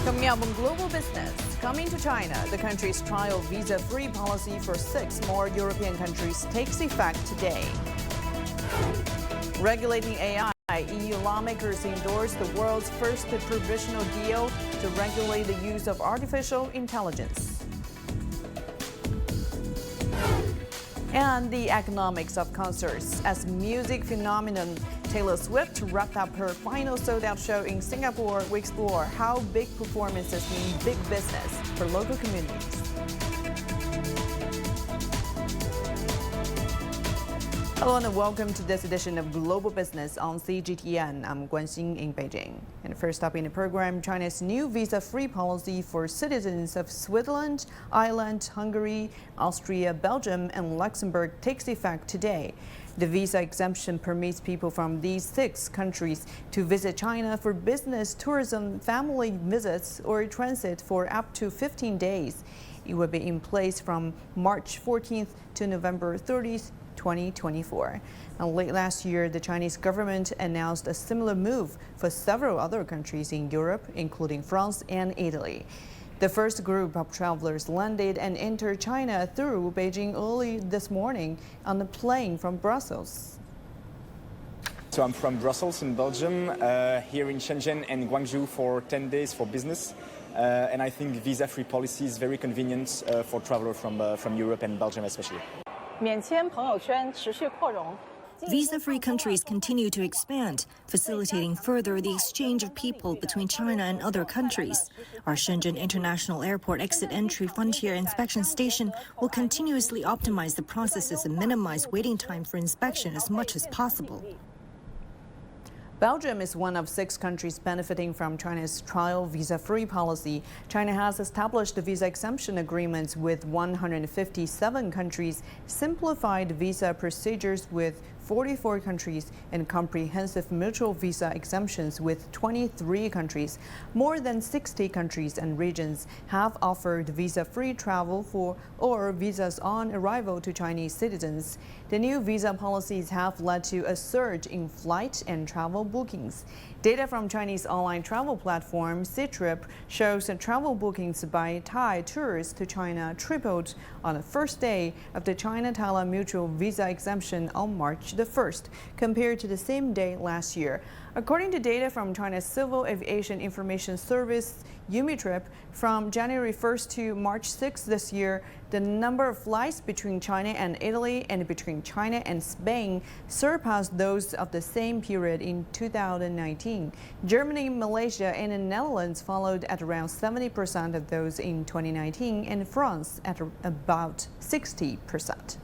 Coming up on Global Business, coming to China, the country's trial visa-free policy for 6 more European countries takes effect today. Regulating AI, EU lawmakers endorsed the world's first provisional deal to regulate the use of artificial intelligence. And the economics of concerts, as music phenomenon Taylor Swift wrapped up her final sold-out show in Singapore, we explore how big performances mean big business for local communities. Hello and welcome to this edition of Global Business on CGTN. I'm Guan Xing in Beijing. And first up in the program, China's new visa-free policy for citizens of Switzerland, Ireland, Hungary, Austria, Belgium, and Luxembourg takes effect today. The visa exemption permits people from these 6 countries to visit China for business, tourism, family visits, or transit for up to 15 days. It will be in place from March 14th to November 30th. 2024. And late last year, the Chinese government announced a similar move for several other countries in Europe, including France and Italy. The first group of travelers landed and entered China through Beijing early this morning on a plane from Brussels. So I'm from Brussels in Belgium, here in Shenzhen and Guangzhou for 10 days for business. And I think visa-free policy is very convenient for travelers from Europe and Belgium especially. Visa-free countries continue to expand, facilitating further the exchange of people between China and other countries. Our Shenzhen International Airport Exit Entry Frontier Inspection Station will continuously optimize the processes and minimize waiting time for inspection as much as possible. Belgium is one of 6 countries benefiting from China's trial visa-free policy. China has established visa exemption agreements with 157 countries, simplified visa procedures with 44 countries, and comprehensive mutual visa exemptions with 23 countries. More than 60 countries and regions have offered visa-free travel for or visas on arrival to Chinese citizens. The new visa policies have led to a surge in flight and travel bookings. Data from Chinese online travel platform Ctrip shows that travel bookings by Thai tourists to China tripled on the first day of the China-Thailand mutual visa exemption on March the 1st, compared to the same day last year. According to data from China's Civil Aviation Information Service, Umitrip, from January 1st to March 6th this year, the number of flights between China and Italy and between China and Spain surpassed those of the same period in 2019. Germany, Malaysia, and the Netherlands followed at around 70% of those in 2019, and France at about 60%.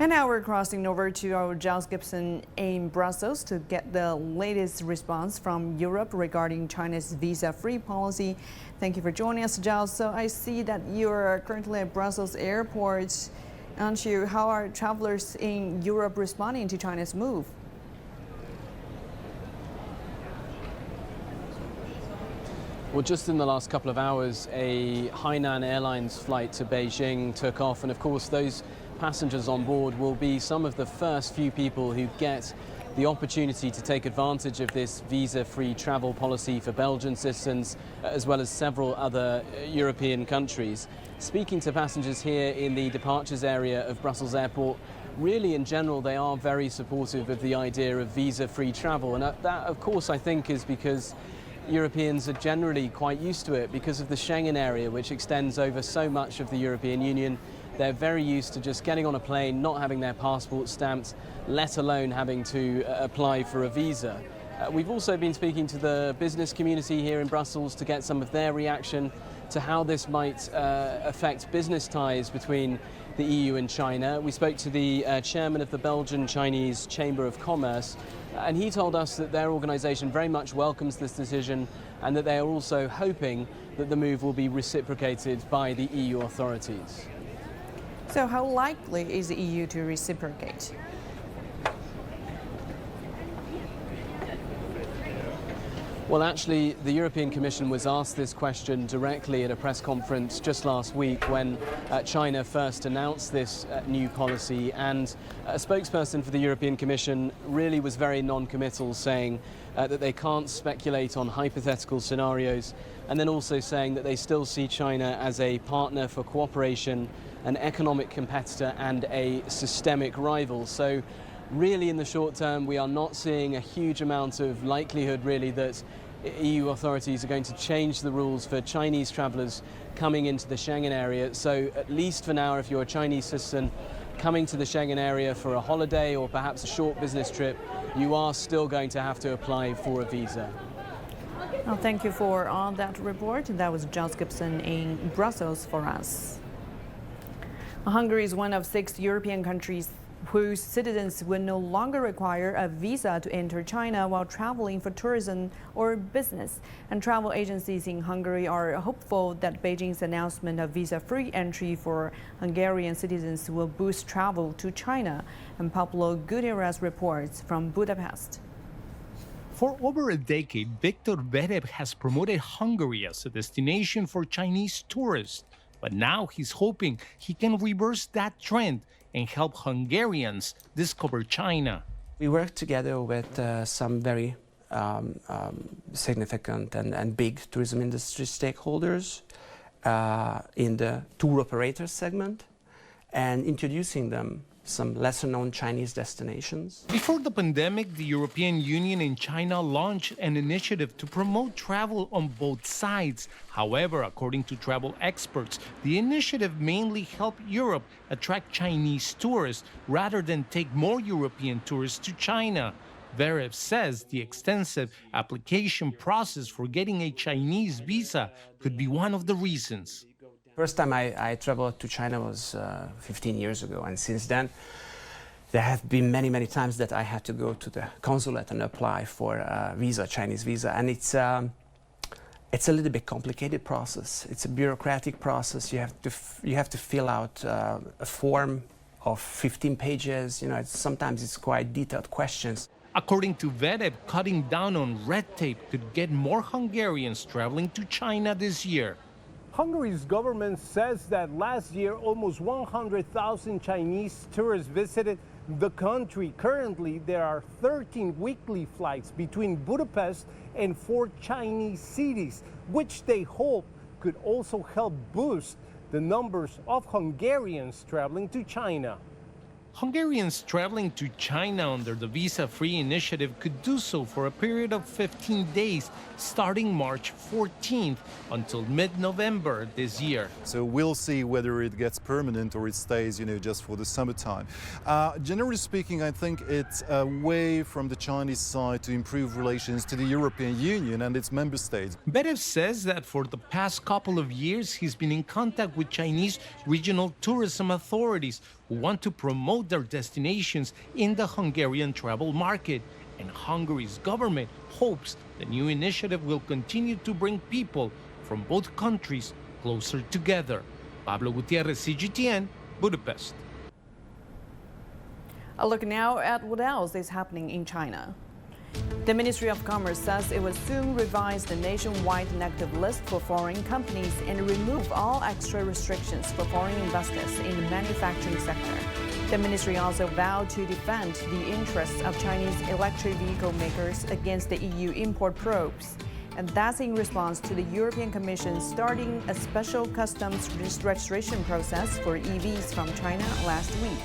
And now we're crossing over to our Giles Gibson in Brussels to get the latest response from Europe regarding China's visa-free policy. Thank you for joining us, Giles. So I see that you're currently at Brussels airport, aren't you? How are travelers in Europe responding to China's move? Well, just in the last couple of hours, a Hainan Airlines flight to Beijing took off, and of course those passengers on board will be some of the first few people who get the opportunity to take advantage of this visa-free travel policy for Belgian citizens, as well as several other European countries. Speaking to passengers here in the departures area of Brussels Airport, really in general they are very supportive of the idea of visa-free travel, and that of course I think is because Europeans are generally quite used to it because of the Schengen area, which extends over so much of the European Union. They're very used to just getting on a plane, not having their passport stamped, let alone having to apply for a visa. We've also been speaking to the business community here in Brussels to get some of their reaction to how this might affect business ties between the EU and China. We spoke to the chairman of the Belgian-Chinese Chamber of Commerce, and he told us that their organisation very much welcomes this decision and that they are also hoping that the move will be reciprocated by the EU authorities. So how likely is the EU to reciprocate? Well, actually, the European Commission was asked this question directly at a press conference just last week when China first announced this new policy, and a spokesperson for the European Commission really was very non-committal, saying that they can't speculate on hypothetical scenarios, and then also saying that they still see China as a partner for cooperation, an economic competitor and a systemic rival. So really, in the short term, we are not seeing a huge amount of likelihood, really, that EU authorities are going to change the rules for Chinese travellers coming into the Schengen area. So at least for now, if you're a Chinese citizen coming to the Schengen area for a holiday or perhaps a short business trip, you are still going to have to apply for a visa. Well, thank you for that report. That was Giles Gibson in Brussels for us. Hungary is one of 6 European countries whose citizens will no longer require a visa to enter China while traveling for tourism or business. And travel agencies in Hungary are hopeful that Beijing's announcement of visa-free entry for Hungarian citizens will boost travel to China. And Pablo Gutierrez reports from Budapest. For over a decade, Viktor Verev has promoted Hungary as a destination for Chinese tourists. But now he's hoping he can reverse that trend and help Hungarians discover China. We work together with some very significant and big tourism industry stakeholders in the tour operator segment and introducing them some lesser-known Chinese destinations. Before the pandemic, the European Union and China launched an initiative to promote travel on both sides. However, according to travel experts, the initiative mainly helped Europe attract Chinese tourists rather than take more European tourists to China. Verev says the extensive application process for getting a Chinese visa could be one of the reasons. First time I traveled to China was 15 years ago, and since then there have been many times that I had to go to the consulate and apply for a visa, Chinese visa, and it's a little bit complicated process. It's a bureaucratic process. You have to fill out a form of 15 pages. You know, sometimes it's quite detailed questions. According to Verev, cutting down on red tape could get more Hungarians traveling to China this year. Hungary's government says that last year, almost 100,000 Chinese tourists visited the country. Currently, there are 13 weekly flights between Budapest and 4 Chinese cities, which they hope could also help boost the numbers of Hungarians traveling to China. Hungarians traveling to China under the visa-free initiative could do so for a period of 15 days, starting March 14th until mid-November this year. So we'll see whether it gets permanent or it stays, just for the summertime. Generally speaking, I think it's a way from the Chinese side to improve relations to the European Union and its member states. Verev says that for the past couple of years, he's been in contact with Chinese regional tourism authorities who want to promote their destinations in the Hungarian travel market. And Hungary's government hopes the new initiative will continue to bring people from both countries closer together. Pablo Gutierrez, CGTN, Budapest. A look now at what else is happening in China. The Ministry of Commerce says it will soon revise the nationwide negative list for foreign companies and remove all extra restrictions for foreign investors in the manufacturing sector. The ministry also vowed to defend the interests of Chinese electric vehicle makers against the EU import probes. And that's in response to the European Commission starting a special customs registration process for EVs from China last week.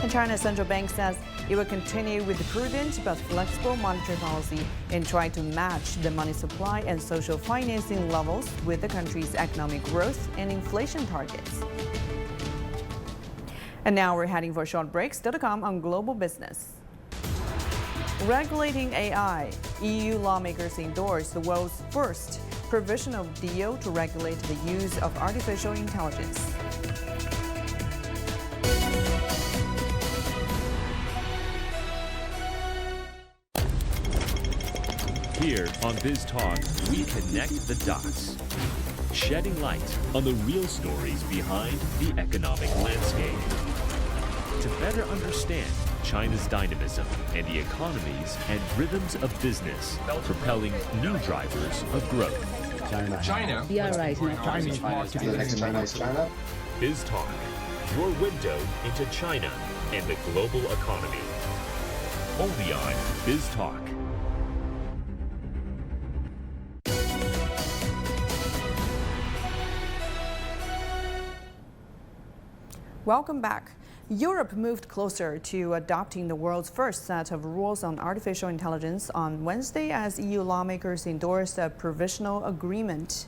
And China's central bank says it will continue with the prudent but flexible monetary policy and try to match the money supply and social financing levels with the country's economic growth and inflation targets. And now we're heading for a short break. Still to come on Global Business. Regulating AI, EU lawmakers endorse the world's first provisional deal to regulate the use of artificial intelligence. Here on Biz Talk, we connect the dots, shedding light on the real stories behind the economic landscape. To better understand China's dynamism and the economies and rhythms of business, propelling new drivers of growth. China. BRI is not Chinese market. Biz Talk, your window into China and the global economy. Only on Biz Talk. Welcome back. Europe moved closer to adopting the world's first set of rules on artificial intelligence on Wednesday as EU lawmakers endorsed a provisional agreement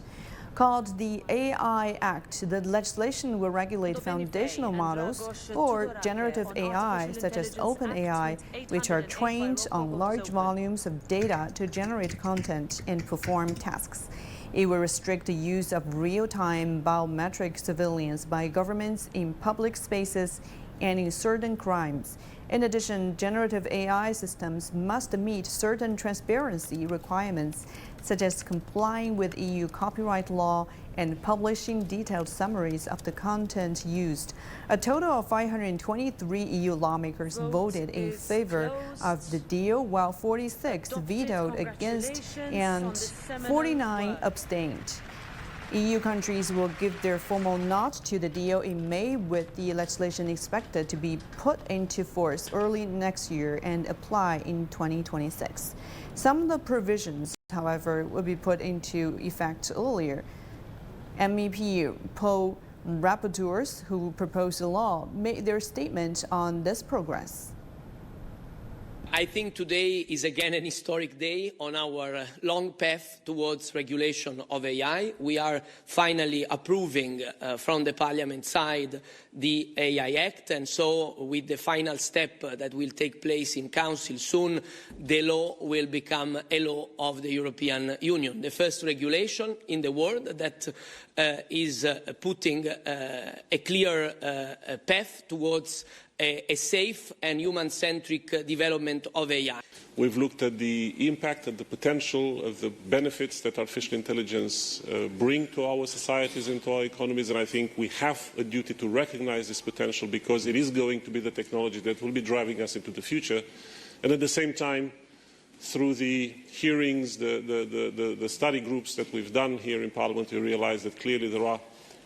called the AI Act. The legislation will regulate foundational models for generative AI, such as OpenAI, which are trained on large volumes of data to generate content and perform tasks. It will restrict the use of real-time biometric surveillance by governments in public spaces and in certain crimes. In addition, generative AI systems must meet certain transparency requirements, such as complying with EU copyright law and publishing detailed summaries of the content used. A total of 523 EU lawmakers voted in favor of the deal, while 46 vetoed against and 49 abstained. EU countries will give their formal nod to the deal in May, with the legislation expected to be put into force early next year and apply in 2026. Some of the provisions, however, will be put into effect earlier. MEP Paul Rapporteurs, who proposed the law, made their statement on this progress. I think today is again an historic day on our long path towards regulation of AI. We are finally approving from the Parliament side the AI Act, and so with the final step that will take place in Council soon, the law will become a law of the European Union. The first regulation in the world that is putting a clear path towards a safe and human-centric development of AI. We've looked at the impact and the potential of the benefits that artificial intelligence bring to our societies and to our economies, and I think we have a duty to recognize this potential because it is going to be the technology that will be driving us into the future. And at the same time, through the hearings, the study groups that we've done here in Parliament, we realize that clearly there are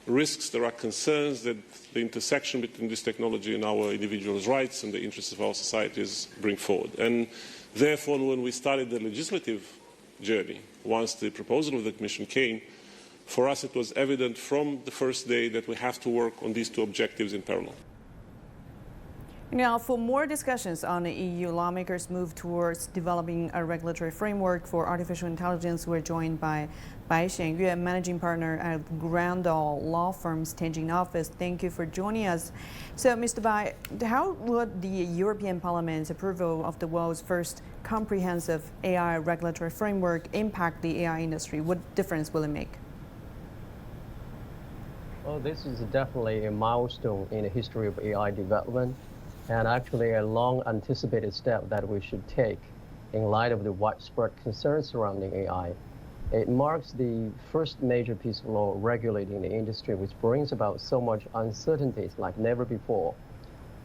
risks, there are concerns that the intersection between this technology and our individuals' rights and the interests of our societies bring forward. And therefore, when we started the legislative journey, once the proposal of the Commission came, for us it was evident from the first day that we have to work on these two objectives in parallel. Now, for more discussions on the EU lawmakers' move towards developing a regulatory framework for artificial intelligence, we're joined by Bai Xianyue, managing partner at Grandall Law Firm's Tianjin office. Thank you for joining us. So, Mr. Bai, how would the European Parliament's approval of the world's first comprehensive AI regulatory framework impact the AI industry? What difference will it make? Well, this is definitely a milestone in the history of AI development, and actually a long anticipated step that we should take in light of the widespread concerns surrounding AI. It marks the first major piece of law regulating the industry, which brings about so much uncertainties like never before.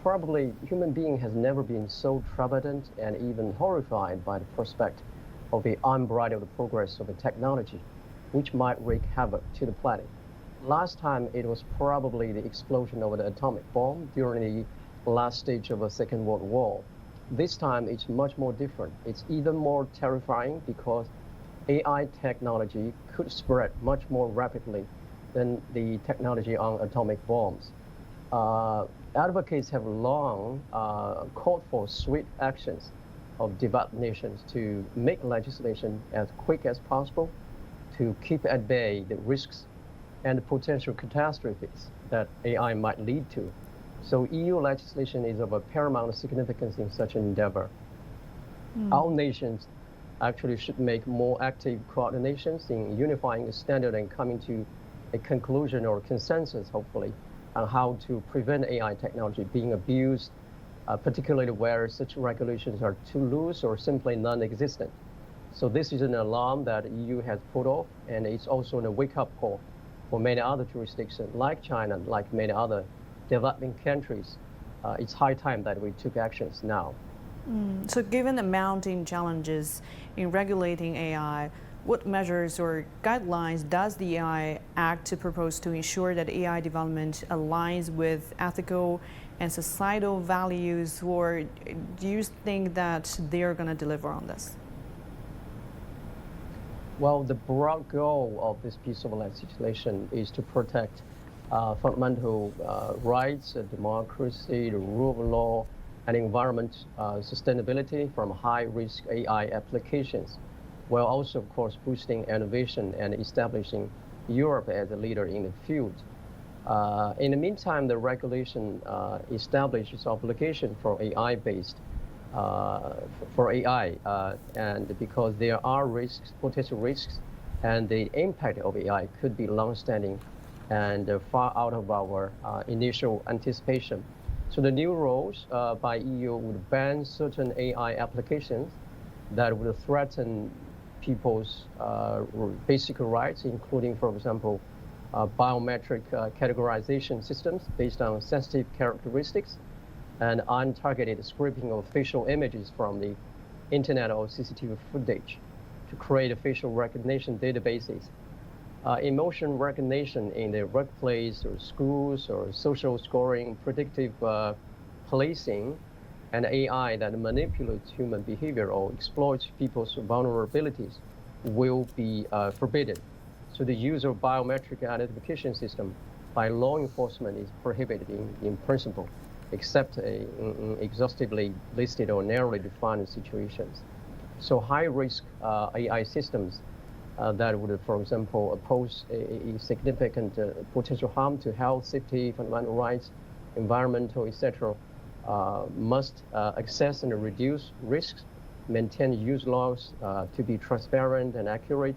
Probably human being has never been so trepidant and even horrified by the prospect of the unbridled progress of a technology, which might wreak havoc to the planet. Last time it was probably the explosion of the atomic bomb during the last stage of the Second World War. This time it's much more different. It's even more terrifying because AI technology could spread much more rapidly than the technology on atomic bombs. Advocates have long called for swift actions of developed nations to make legislation as quick as possible to keep at bay the risks and potential catastrophes that AI might lead to. So EU legislation is of a paramount significance in such an endeavor. All nations actually should make more active coordinations in unifying the standard and coming to a conclusion or consensus, hopefully, on how to prevent AI technology being abused, particularly where such regulations are too loose or simply non-existent. So this is an alarm that EU has put off, and it's also a wake-up call for many other jurisdictions like China, like many other developing countries, it's high time that we took actions now. So given the mounting challenges in regulating AI, what measures or guidelines does the AI Act to propose to ensure that AI development aligns with ethical and societal values, or do you think that they're going to deliver on this? Well, the broad goal of this piece of legislation is to protect fundamental rights, democracy, the rule of law, and environment sustainability from high-risk AI applications, while also, of course, boosting innovation and establishing Europe as a leader in the field. In the meantime, the regulation establishes obligation for AI-based, and because there are risks, potential risks, and the impact of AI could be long-standing and far out of our initial anticipation. So the new rules by EU would ban certain AI applications that would threaten people's basic rights, including, for example, biometric categorization systems based on sensitive characteristics and untargeted scraping of facial images from the internet or CCTV footage to create facial recognition databases. Emotion recognition in the workplace or schools or social scoring, predictive policing, and AI that manipulates human behavior or exploits people's vulnerabilities will be forbidden. So the use of biometric identification system by law enforcement is prohibited in principle, except in exhaustively listed or narrowly defined situations. So high-risk AI systems that would, for example, pose a significant potential harm to health, safety, fundamental rights, environmental, etc., must assess and reduce risks, maintain use laws to be transparent and accurate,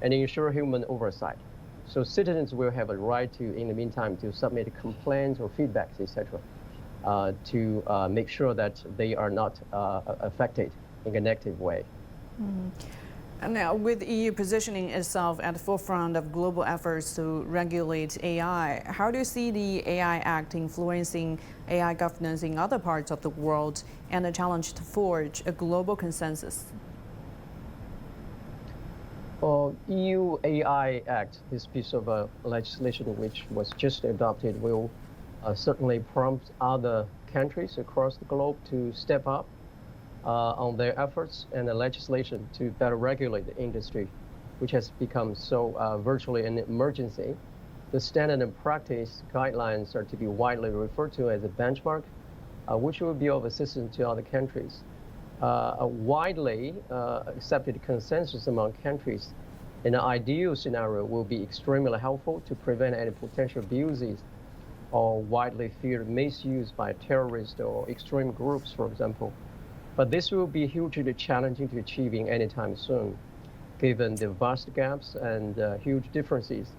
and ensure human oversight. So citizens will have a right to, in the meantime, to submit complaints or feedbacks, etc., to make sure that they are not affected in a negative way. And now, with EU positioning itself at the forefront of global efforts to regulate AI, how do you see the AI Act influencing AI governance in other parts of the world and the challenge to forge a global consensus? Well, EU AI Act, this piece of legislation which was just adopted, will certainly prompt other countries across the globe to step up on their efforts and the legislation to better regulate the industry, which has become so virtually an emergency. The standard and practice guidelines are to be widely referred to as a benchmark, which will be of assistance to other countries. A widely accepted consensus among countries in an ideal scenario will be extremely helpful to prevent any potential abuses or widely feared misuse by terrorists or extreme groups, for example. But this will be hugely challenging to achieving anytime soon, given the vast gaps and huge differences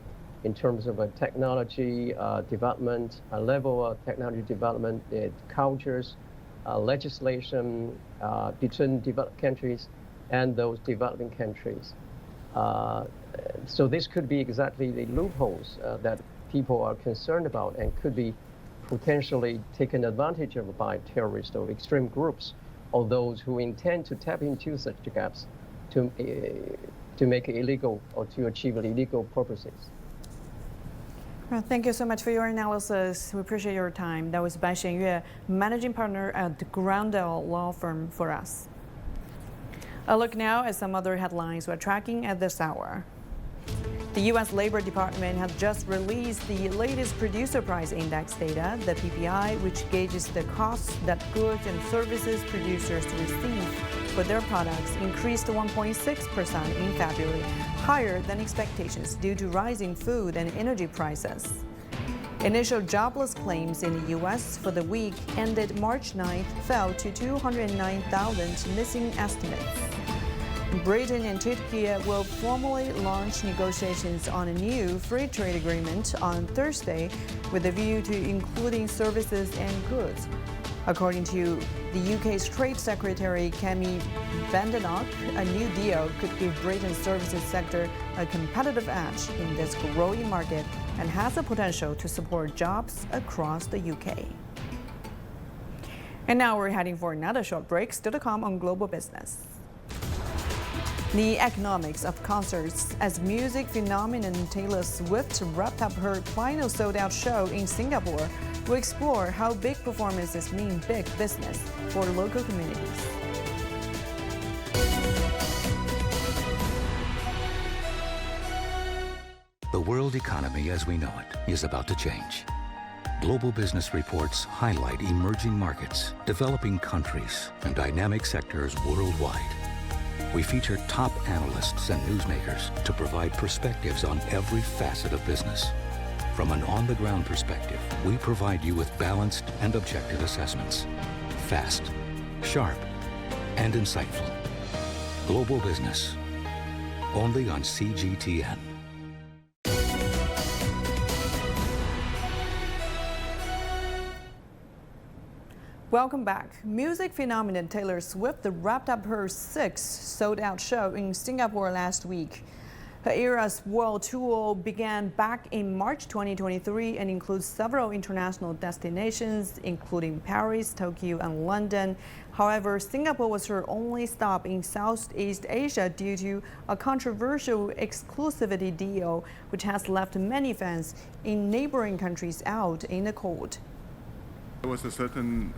in terms of technology development, level of technology development, cultures, legislation between developed countries and those developing countries. So this could be exactly the loopholes that people are concerned about and could be potentially taken advantage of by terrorists or extreme groups, or those who intend to tap into such gaps to make it illegal or to achieve illegal purposes. Well, thank you so much for your analysis. We appreciate your time. That was Bai Xianyue, managing partner at the Groundell Law Firm, for us. A look now at some other headlines we're tracking at this hour. The U.S. Labor Department has just released the latest Producer Price Index data, the PPI, which gauges the costs that goods and services producers receive for their products, increased to 1.6% in February, higher than expectations due to rising food and energy prices. Initial jobless claims in the U.S. for the week ended March 9th fell to 209,000, missing estimates. Britain and Turkey will formally launch negotiations on a new free trade agreement on Thursday with a view to including services and goods. According to the UK's Trade Secretary Kemi Badenoch, a new deal could give Britain's services sector a competitive edge in this growing market and has the potential to support jobs across the UK. And now we're heading for another short break. Still to come on Global Business. The economics of concerts as music phenomenon Taylor Swift wrapped up her final sold-out show in Singapore. We'll explore how big performances mean big business for local communities. The world economy as we know it is about to change. Global Business reports highlight emerging markets, developing countries, and dynamic sectors worldwide. We feature top analysts and newsmakers to provide perspectives on every facet of business. From an on-the-ground perspective, we provide you with balanced and objective assessments. Fast, sharp, and insightful. Global Business, only on CGTN. Welcome back. Music phenomenon Taylor Swift wrapped up her 6th sold-out show in Singapore last week. Her Eras World Tour began back in March 2023 and includes several international destinations, including Paris, Tokyo, and London. However, Singapore was her only stop in Southeast Asia due to a controversial exclusivity deal, which has left many fans in neighboring countries out in the cold. There was a certain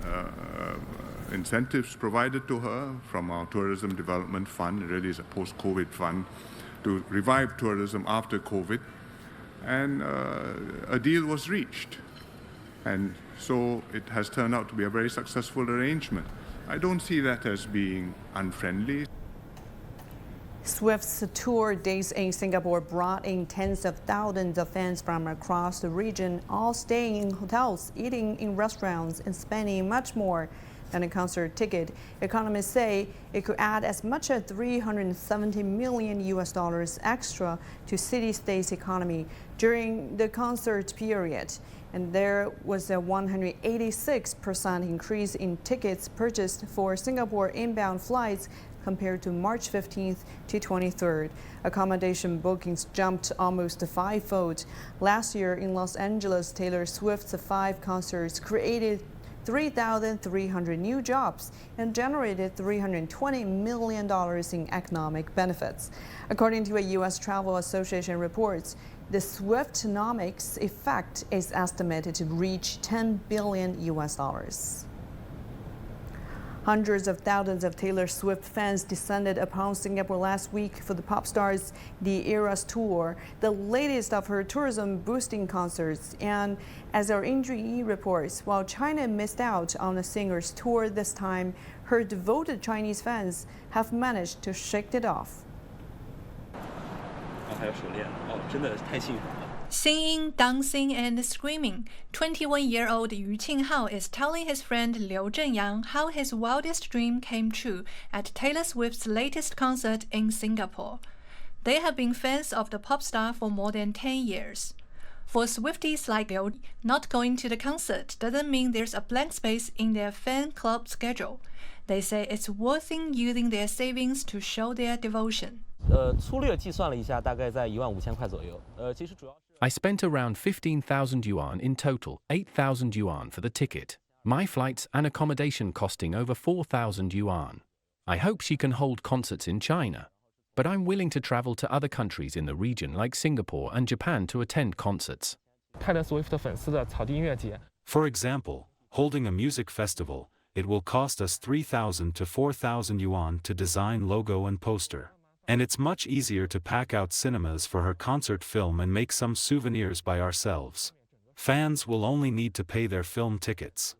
incentives provided to her from our Tourism Development Fund. It really is a post-COVID fund to revive tourism after COVID. And a deal was reached. And so it has turned out to be a very successful arrangement. I don't see that as being unfriendly. Swift's tour days in Singapore brought in tens of thousands of fans from across the region, all staying in hotels, eating in restaurants, and spending much more than a concert ticket. Economists say it could add as much as $370 million extra to city-state's economy during the concert period. And there was a 186% increase in tickets purchased for Singapore inbound flights compared to March 15th to 23rd. Accommodation bookings jumped almost fivefold. Last year in Los Angeles, Taylor Swift's 5 concerts created 3,300 new jobs and generated $320 million in economic benefits. According to a U.S. Travel Association reports, the Swiftonomics effect is estimated to reach $10 billion. Hundreds of thousands of Taylor Swift fans descended upon Singapore last week for the pop star's The Eras Tour, the latest of her tourism-boosting concerts. And as our Indri reports, while China missed out on the singer's tour this time, her devoted Chinese fans have managed to shake it off. Singing, dancing, and screaming, 21-year-old Yu Qinghao is telling his friend Liu Zhenyang how his wildest dream came true at Taylor Swift's latest concert in Singapore. They have been fans of the pop star for more than 10 years. For Swifties like Liu, not going to the concert doesn't mean there's a blank space in their fan club schedule. They say it's worth using their savings to show their devotion. I spent around 15,000 yuan in total, 8,000 yuan for the ticket. My flights and accommodation costing over 4,000 yuan. I hope she can hold concerts in China, but I'm willing to travel to other countries in the region like Singapore and Japan to attend concerts. For example, holding a music festival, it will cost us 3,000 to 4,000 yuan to design logo and poster. And it's much easier to pack out cinemas for her concert film and make some souvenirs by ourselves. Fans will only need to pay their film tickets.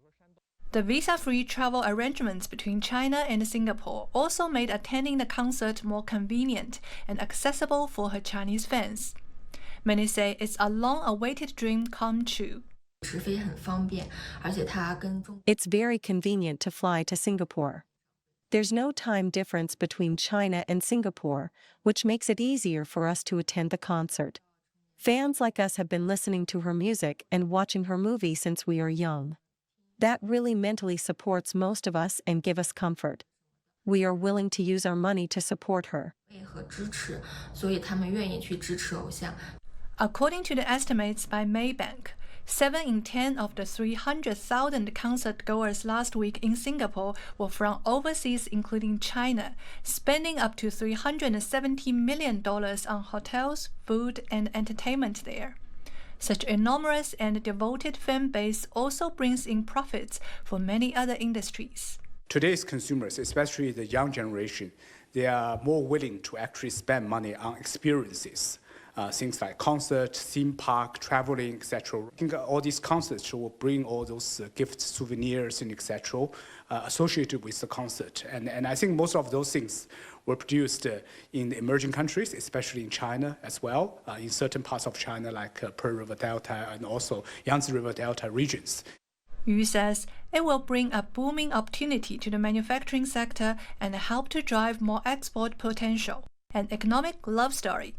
The visa-free travel arrangements between China and Singapore also made attending the concert more convenient and accessible for her Chinese fans. Many say it's a long-awaited dream come true. It's very convenient to fly to Singapore. There's no time difference between China and Singapore, which makes it easier for us to attend the concert. Fans like us have been listening to her music and watching her movie since we are young. That really mentally supports most of us and give us comfort. We are willing to use our money to support her. According to the estimates by Maybank, 7 in 10 of the 300,000 concert goers last week in Singapore were from overseas, including China, spending up to $370 million on hotels, food, and entertainment there. Such enormous and devoted fan base also brings in profits for many other industries. Today's consumers, especially the young generation, they are more willing to actually spend money on experiences. Things like concerts, theme park, traveling, etc. I think all these concerts will bring all those gifts, souvenirs, and etc. Associated with the concert. And I think most of those things were produced in the emerging countries, especially in China as well, in certain parts of China like Pearl River Delta and also Yangtze River Delta regions. Yu says it will bring a booming opportunity to the manufacturing sector and help to drive more export potential. An economic love story.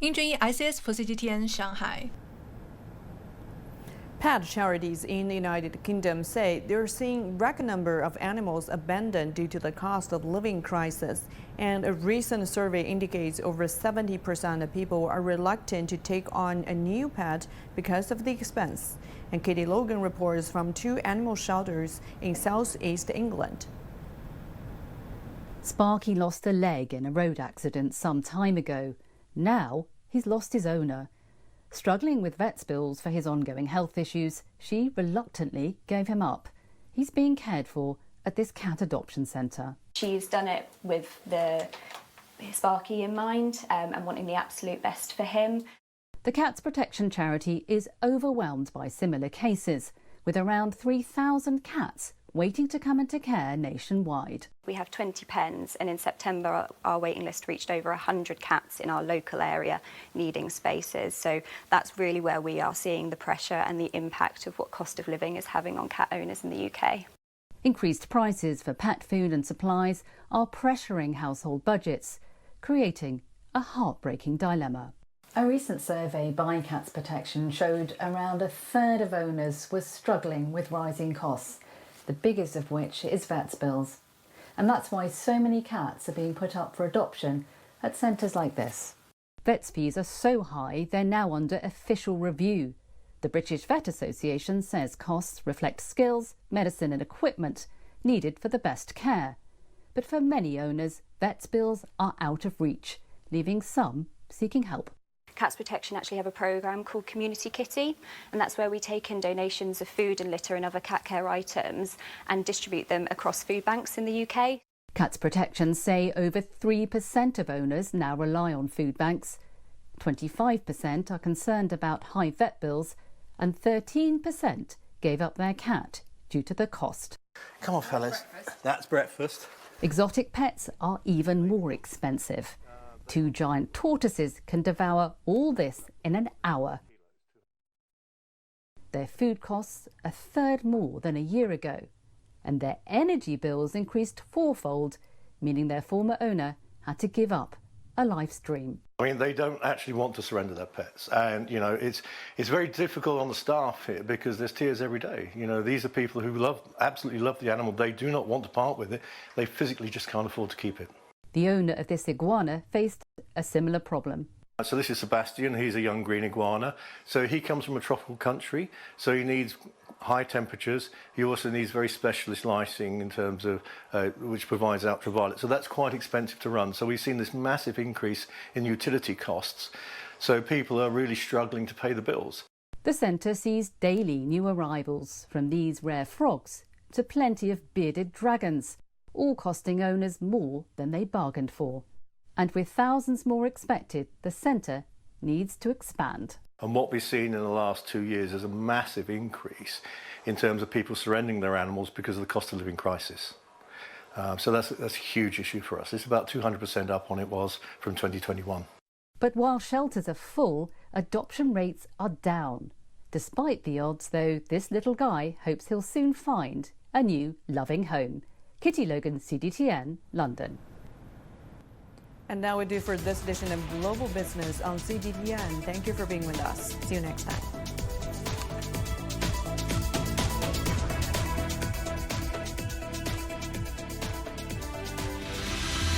殷俊毅 ICS 福斯 GTN 上海。 Pet charities in the United Kingdom say they're seeing record number of animals abandoned due to the cost of living crisis. And a recent survey indicates over 70% of people are reluctant to take on a new pet because of the expense. And Katie Logan reports from 2 animal shelters in southeast England. Sparky lost a leg in a road accident some time ago. Now he's lost his owner. Struggling with vet's bills for his ongoing health issues, she reluctantly gave him up. He's being cared for at this cat adoption centre. She's done it with the Sparky in mind and wanting the absolute best for him. The Cats Protection charity is overwhelmed by similar cases, with around 3,000 cats waiting to come into care nationwide. We have 20 pens, and in September our waiting list reached over 100 cats in our local area needing spaces. So that's really where we are seeing the pressure and the impact of what cost of living is having on cat owners in the UK. Increased prices for pet food and supplies are pressuring household budgets, creating a heartbreaking dilemma. A recent survey by Cats Protection showed around a third of owners were struggling with rising costs, the biggest of which is vet's bills. And that's why so many cats are being put up for adoption at centres like this. Vets' fees are so high they're now under official review. The British Vet Association says costs reflect skills, medicine and equipment needed for the best care. But for many owners, vets' bills are out of reach, leaving some seeking help. Cats Protection actually have a programme called Community Kitty, and that's where we take in donations of food and litter and other cat care items and distribute them across food banks in the UK. Cats Protection say over 3% of owners now rely on food banks, 25% are concerned about high vet bills, and 13% gave up their cat due to the cost. Come on, fellas, that's breakfast. Exotic pets are even more expensive. 2 giant tortoises can devour all this in an hour. Their food costs a third more than a year ago, and their energy bills increased 4-fold, meaning their former owner had to give up a life's dream. I mean, they don't actually want to surrender their pets, and you know it's very difficult on the staff here because there's tears every day. You know, these are people who absolutely love the animal. They do not want to part with it. They physically just can't afford to keep it. The owner of this iguana faced a similar problem. So this is Sebastian. He's a young green iguana. So he comes from a tropical country, so he needs high temperatures. He also needs very specialist lighting in terms of which provides ultraviolet. So that's quite expensive to run. So we've seen this massive increase in utility costs. So people are really struggling to pay the bills. The centre sees daily new arrivals, from these rare frogs to plenty of bearded dragons, all costing owners more than they bargained for. And with thousands more expected, the centre needs to expand. And what we've seen in the last 2 years is a massive increase in terms of people surrendering their animals because of the cost of living crisis. So that's a huge issue for us. It's about 200% up on it was from 2021. But while shelters are full, adoption rates are down. Despite the odds, though, this little guy hopes he'll soon find a new loving home. Kitty Logan, CGTN, London. And now we do for this edition of Global Business on CGTN. Thank you for being with us. See you next time.